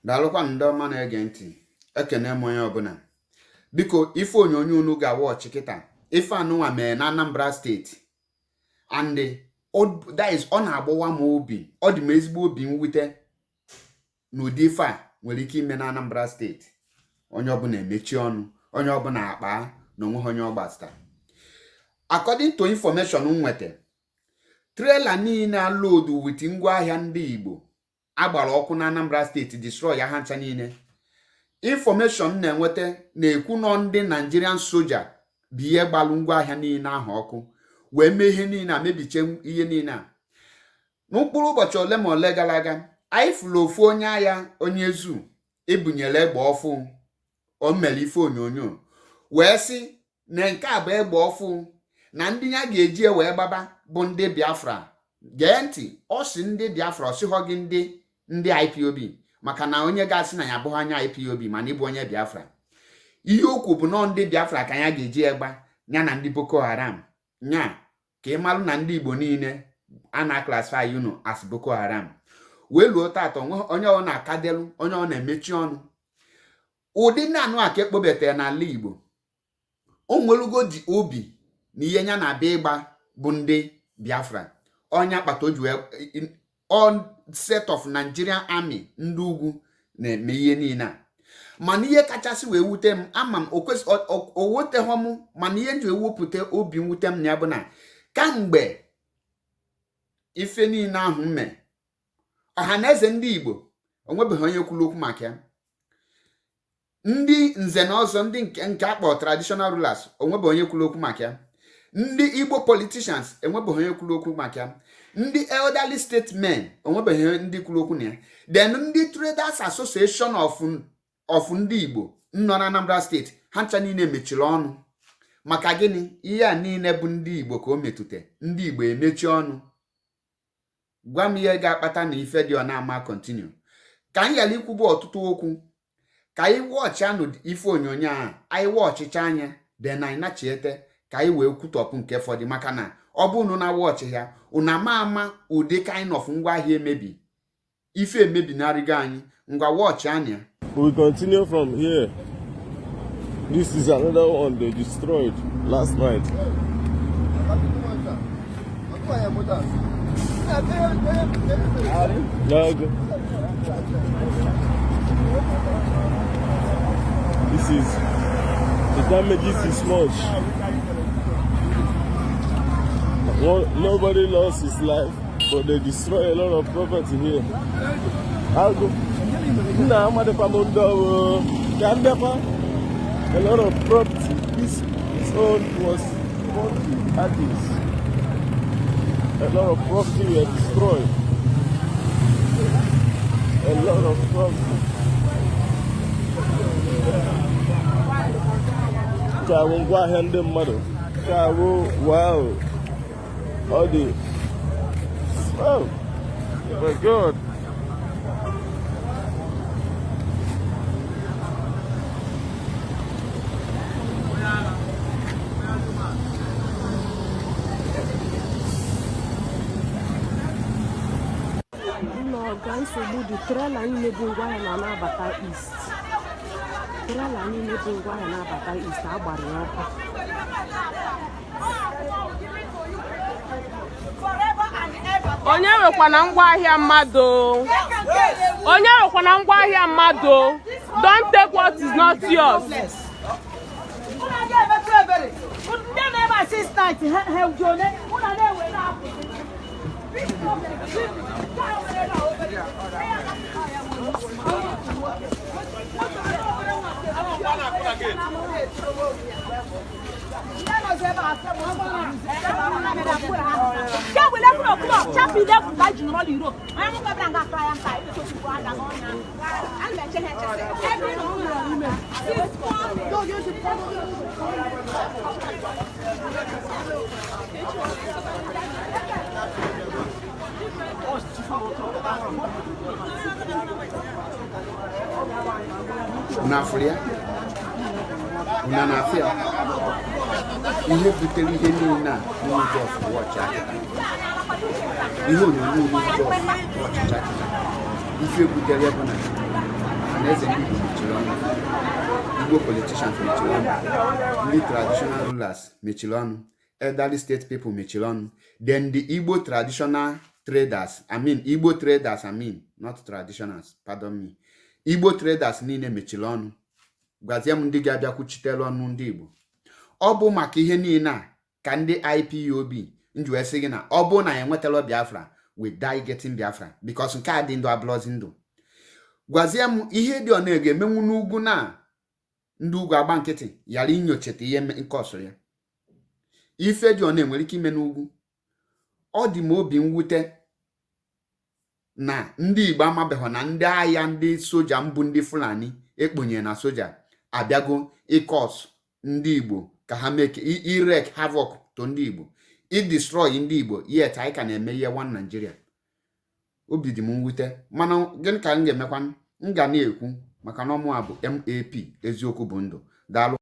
Daalụkwa ndị ọma na-ege ntị. Ekene m onye ọbụla. Biko ife onyonyo unu ga-watch kịta. Ife anụnwa mee na Anambra steeti. And that is ọ na-agbawa m obi. Ọ dị m ezigbo obi mwute n'ụdị ife a nwere ike ime na Anambra steeti. Onye ọbụla emechi ọnụ, onye ọbụla akpa na onwe onye ọ gbasta. According to information m nweta, trailer niile load with ngwaahịa ndị Igbo agbara ọkụ na Anambra steeti destroy ya ha ncha niile. Information na-enweta na-ekwu nọ ndị Nigerian soldier bụ ihe gbalụ ngwaahịa niile ahụ ọkụ wee mee ihe niile a mebiche ihe niile a. N'ụkpụrụ ụbọchị ole ma ole gara aga, anyị fụrụ ofu onye agha onye ezu ebunyere egbe ọfụ o mere ife onyonyo wee sị na nke a bụ egbe ọfụ na ndị ya ga-eji wee gbaba bụ ndị Biafra. Gee ntị, ọ sị ndị Biafra, ọ sịghọ gị ndị IPOB, maka na onye ga-asị na ya abụghị anya IPOB mana ịbụ onye Biafra. Ihe okwu bụ nọ ndị Biafra ka ya ga-eji egba ya na ndị Boko Haram. Nya ka ị malụ na ndị Igbo niile a na-classify unu as Boko Haram. Wee luo tata onye ọ na-akadelu, onye ọ na-emechi ọnụ. Ụdị na-anụ a ka ekpobetere n'ala Igbo. O nwelugo dị obi na ihe nya na-abịa ịgba bụ ndị Biafra. Onye akpata oji all set of Nigerian army ndị ugwu na-eme ihe niile a. Mana ihe kachasị wee wute m, ama m o weteghọ m, mana ihe nji ewepụta obi mwute m na ya bụ na kamgbe ife niile ahụ mme, ọha na eze ndị Igbo onwebeghị onye kwuru okwu maka ya. Ndị nze na ọzọ ndị nke akpọ traditional rulers onwebeghị onye kwuru okwu maka ya. Ndị Igbo politicians enwebeghị onye kwuru okwu maka ya. Ndị elderly statesmen onwebeghị ndị kwuru okwu na ya. Then ndị traders association of ndị Igbo nọ na Anambra steeti ha ncha niile mechiri ọnụ. Maka gịnị? Ihe a niile bụ ndị Igbo ka o metụta. Ndị Igbo emechi ọnụ. Gwa m ihe ga-akpata na ife dị ọ na-ama continue. Ka anyị ghara ikwu bụ ọtụtụ okwu, ka anyị wọchị anụ ife onyonyo a, anyị wọchịcha anya then anyị nachiete ka anyị wee kwutọpụ nke fọdụ, maka na ọ bụ unu na wọchị ya unu ama ụdị kind of ngwaahịa emebi ife emebi na-arịgo anyị. Ngwa wọchị anya. We continue from here. This is another one they destroyed last night. This is the damages is much. Nobody lost his life, but they destroy a lot of property here. A lot of property. This own was 40 acres. A lot of property were destroyed. A lot of property. Wow. All the oh my God. Nsogbu dị trela niile bụ ngwaahịa na-abata East. Trela niile bụ ngwaahịa na-abata East agbara ya ọkụ. Onye nwekwana ngwaahịa mmadụ. Onye nwekwana ngwaahịa mmadụ. Don't take what is not yours. N'Africa, una n'Africa, ihe butere ihe niile a n'ụjọ wọchị akịta. Ihe onyonyo n'ụjọ wọchịcha akịta. Ife butere ya bụ na ọhaneze ndị Igbo mechiri ọnụ, Igbo politicians mechiri ọnụ, ndị traditional rulers mechiri ọnụ, elderly state people mechiri ọnụ, then the Igbo traditional traders, Igbo traders, not traditionals, pardon me, Igbo traders niile mechiri ọnụ. Gwazie m ndị ga-abịa kwuchitere ọnụ ndị Igbo. Ọ bụ maka ihe niile a ka ndị IPOB nji wee sị gị na ọ bụ na ya enwetala Biafra, we die getting Biafra, because nke a dị ndụ abụlọzi ndụ. Gwazie m ihe dị ọ na-emenwu n'ugwu na ndị ugwu agba nkịtị yara inyocheta ihe nke ọsọ ya. Ife dị ọ na-enwere ike ime n'ugwu. Ọ dị m obi mwute na ndị Igbo amabeghị na ndị agha ndị soja mbụ ndị Fulani ekponye na soja abịago ịkọs ndị Igbo ka ha meke irek havoc to ndị Igbo, destroy ndị Igbo, yet anyị ka na-eme ihe one Nigeria. Obi dị m mwute, mana gịnị ka m ga-emekwa? M ga na-ekwu maka na ọmụ a bụ MAP, eziokwu bụ ndụ. Daalụ.